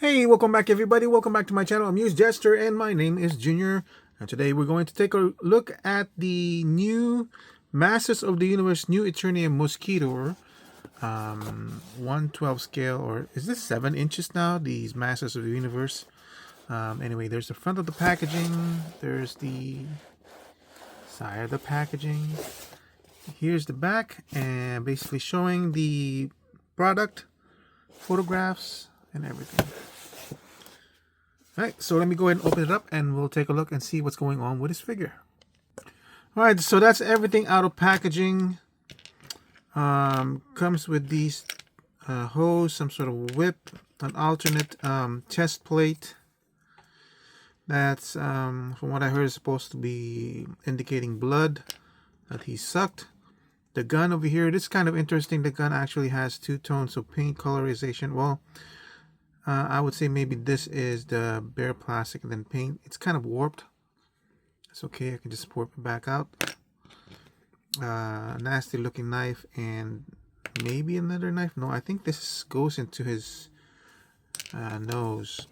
Hey, welcome back everybody. Welcome back to my channel, AmusedJester, and my name is Junior. And today we're going to take a look at the new Masters of the Universe, new Eternia Mosquitor, 1/12 scale, or is this 7 inches now? These Masters of the Universe. Anyway, there's the front of the packaging. There's the side of the packaging. Here's the back, and basically showing the product, photographs, and everything. Alright, so let me go ahead and open it up and we'll take a look and see what's going on with this figure. Alright, so that's everything out of packaging. Comes with these hose, some sort of whip, an alternate chest plate. That's, from what I heard, is supposed to be indicating blood that he sucked. The gun over here, this is kind of interesting. The gun actually has two tones of paint colorization. Well, I would say maybe this is the bare plastic and then paint. It's kind of warped. It's okay, I can just warp it back out. Nasty looking knife and maybe another knife. No, I think this goes into his nose.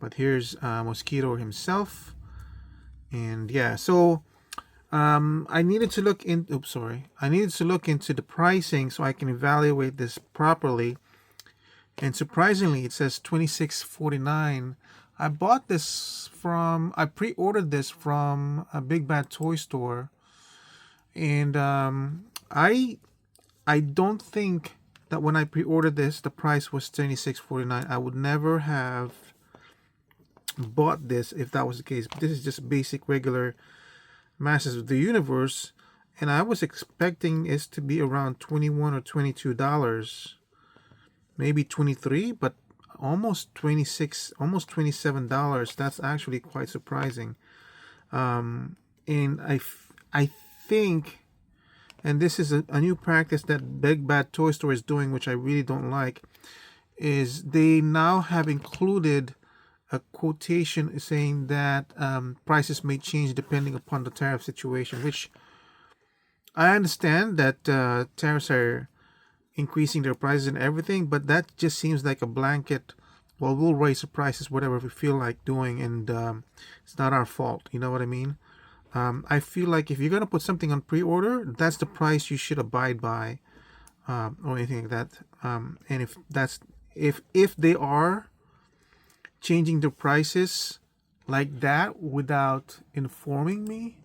But here's Mosquito himself. And yeah, so I needed to look in. Oops, sorry. I needed to look into the pricing so I can evaluate this properly. And surprisingly, it says $26.49. I bought this from, I pre-ordered this from a Big Bad Toy Store. And I don't think that when I pre-ordered this, the price was $26.49. I would never have bought this if that was the case. But this is just basic, regular Masters of the Universe. And I was expecting it to be around $21 or $22. Maybe 23, but almost 26, almost $27. That's actually quite surprising. And I think, and this is a new practice that Big Bad Toy Store is doing, which I really don't like, is they now have included a quotation saying that prices may change depending upon the tariff situation, which I understand that tariffs are increasing their prices and everything, but that just seems like a blanket, well, we'll raise the prices whatever we feel like doing, and it's not our fault, you know what I mean? I feel like if you're going to put something on pre-order, that's the price you should abide by, or anything like that. And if they are changing the prices like that without informing me,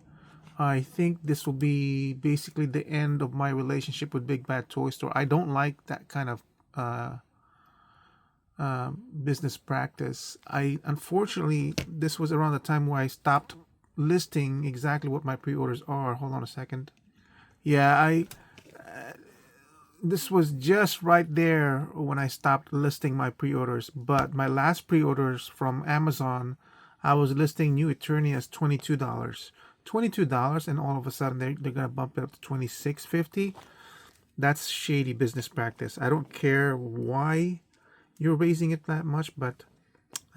I think this will be basically the end of my relationship with Big Bad Toy Store. I don't like that kind of business practice. Unfortunately, this was around the time where I stopped listing exactly what my pre-orders are. Hold on a second. Yeah, this was just right there when I stopped listing my pre-orders. But my last pre-orders from Amazon, I was listing new Eternia as $22. $22, and all of a sudden they're gonna bump it up to $26.50. That's shady business practice. I don't care why you're raising it that much, but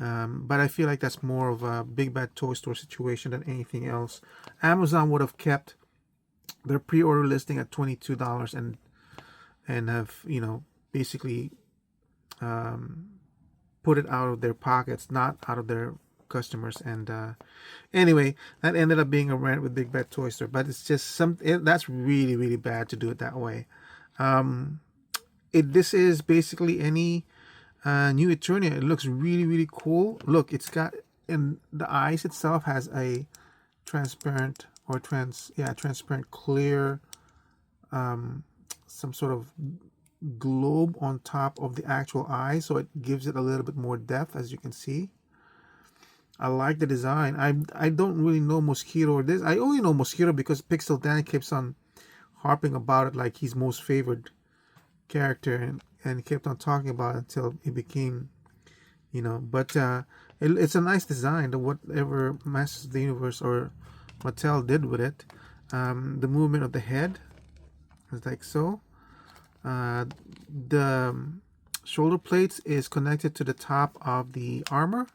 I feel like that's more of a Big Bad Toy Store situation than anything else. Amazon would have kept their pre-order listing at $22 and have, you know, basically put it out of their pockets, not out of their customers. And anyway, that ended up being a rant with Big Bad Toy Store, but it's just that's really bad to do it that way. This is basically any new Eternia. It looks really cool. Look, it's got, in the eyes itself has a transparent or transparent clear some sort of globe on top of the actual eye, so it gives it a little bit more depth, as you can see. I like the design. I don't really know Mosquito or this. I only know Mosquito because Pixel Danny keeps on harping about it like he's most favored character, and kept on talking about it until it became, you know. But it's a nice design. Whatever Masters of the Universe or Mattel did with it. The movement of the head is like so. The shoulder plates is connected to the top of the armor.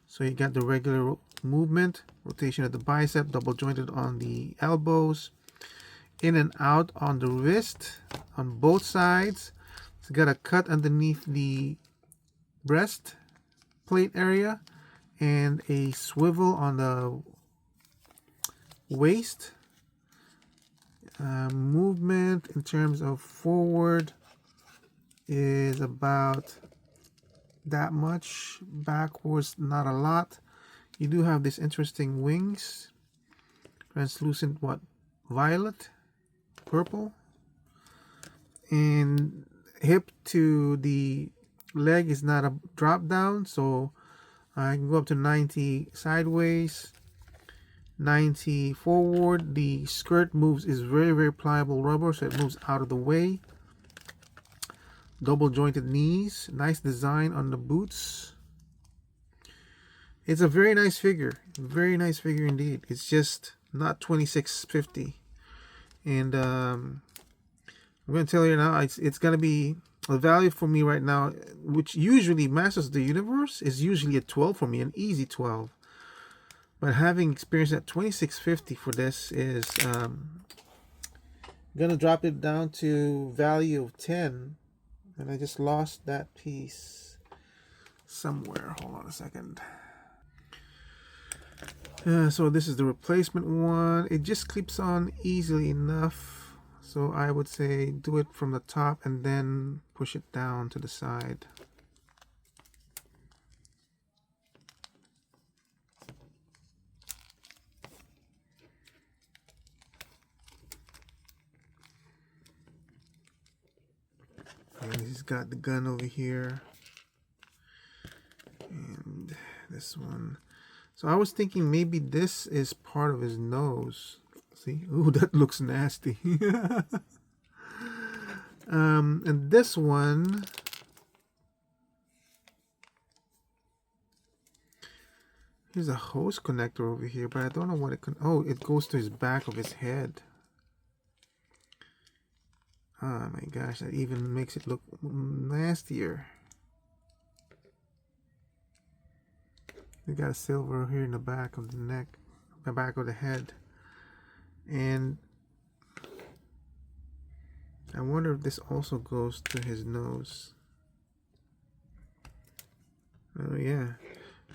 So you got the regular movement, rotation of the bicep, double jointed on the elbows, in and out on the wrist, on both sides. It's got a cut underneath the breast plate area and a swivel on the waist. Movement in terms of forward is about that much. Backwards, not a lot. You do have this interesting wings. Translucent, what? Violet? Purple? And hip to the leg is not a drop down, so I can go up to 90 sideways, 90 forward. The skirt moves, is very, very pliable rubber, so it moves out of the way. Double jointed knees, nice design on the boots. It's a very nice figure, very nice figure indeed. It's just not $26.50, and I'm gonna tell you now, it's gonna be a value for me right now, which usually Masters of the Universe is usually a 12 for me, an easy 12. But having experienced at $26.50 for this is gonna drop it down to value of 10, and I just lost that piece somewhere. Hold on a second. So this is the replacement one. It just clips on easily enough, so I would say do it from the top and then push it down to the side. And he's got the gun over here, and this one. So I was thinking maybe this is part of his nose. See? Ooh, that looks nasty. And this one, here's a hose connector over here, but I don't know what it can. Oh, it goes to his back of his head. Oh my gosh, that even makes it look nastier. We got a silver here in the back of the neck, the back of the head. And I wonder if this also goes to his nose. Oh yeah.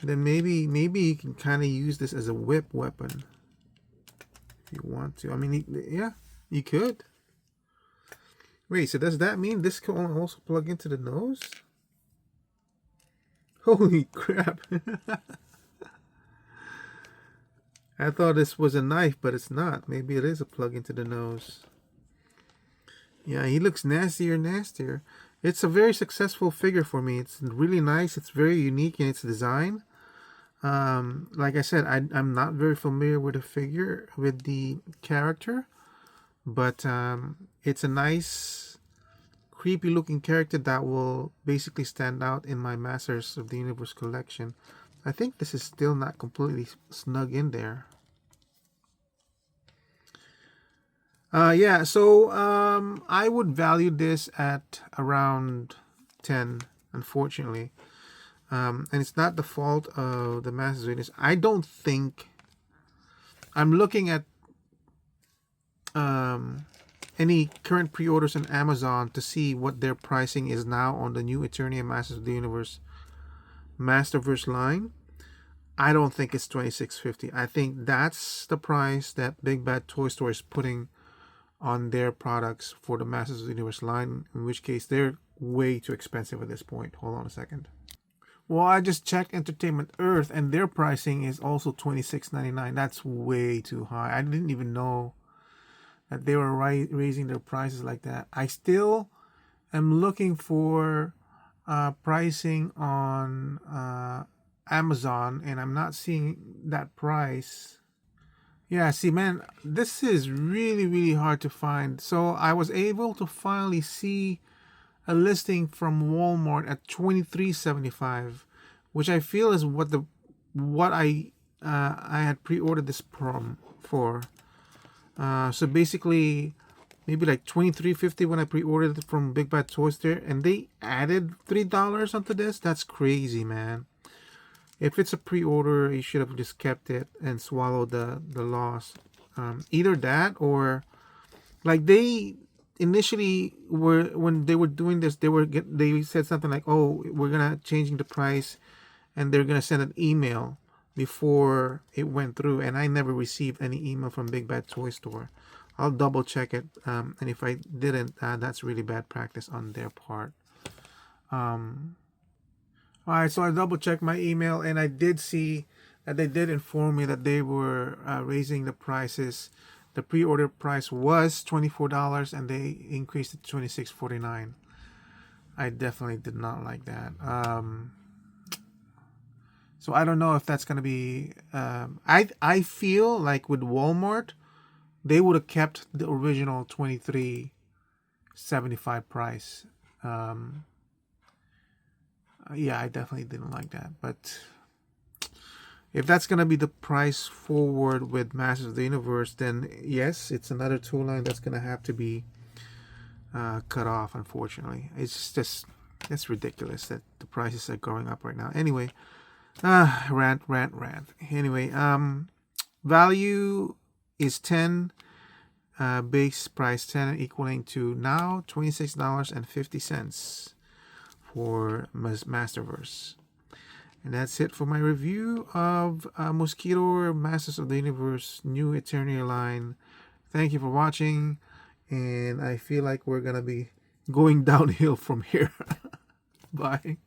And then maybe you can kind of use this as a whip weapon if you want to. I mean, yeah, you could. Wait, so does that mean this can also plug into the nose? Holy crap. I thought this was a knife, but it's not. Maybe it is a plug into the nose. Yeah, he looks nastier and nastier. It's a very successful figure for me. It's really nice. It's very unique in its design. Like I said, I'm not very familiar with the figure, with the character. But it's a nice, creepy looking character that will basically stand out in my Masters of the Universe collection. I think this is still not completely snug in there. Yeah, so I would value this at around 10, unfortunately. And it's not the fault of the Masters of the Universe. I don't think... I'm looking at any current pre-orders on Amazon to see what their pricing is now on the new Eternia Masters of the Universe Masterverse line. I don't think it's $26.50. I think that's the price that Big Bad Toy Store is putting on their products for the Masters of the Universe line, in which case they're way too expensive at this point. Hold on a second. Well, I just checked Entertainment Earth and their pricing is also $26.99. That's way too high. I didn't even know that they were raising their prices like that. I still am looking for pricing on Amazon, and I'm not seeing that price. Yeah, see, man, this is really, really hard to find. So I was able to finally see a listing from Walmart at $23.75, which I feel is what I had pre-ordered this for. So basically, maybe like $23.50 when I pre-ordered it from Big Bad Toy Store, and they added $3 onto this. That's crazy, man. If it's a pre-order, you should have just kept it and swallowed the loss. Either that, or like they initially were, when they were doing this, they said something like, "Oh, we're gonna changing the price, and they're gonna send an email before it went through, and I never received any email from Big Bad Toy Store. I'll double check it, and if I didn't, that's really bad practice on their part. All right, so I double checked my email, and I did see that they did inform me that they were raising the prices. The pre-order price was $24, and they increased it to $26.49. I definitely did not like that. So I don't know if that's gonna be. I feel like with Walmart, they would have kept the original $23.75 price. Yeah, I definitely didn't like that. But if that's gonna be the price forward with Masters of the Universe, then yes, it's another tool line that's gonna have to be cut off. Unfortunately, it's ridiculous that the prices are going up right now. Anyway. Rant. Anyway, value is 10, base price 10, equaling to now $26.50 for Masterverse. And that's it for my review of Mosquitor Masters of the Universe new Eternia line. Thank you for watching, and I feel like we're gonna be going downhill from here. Bye.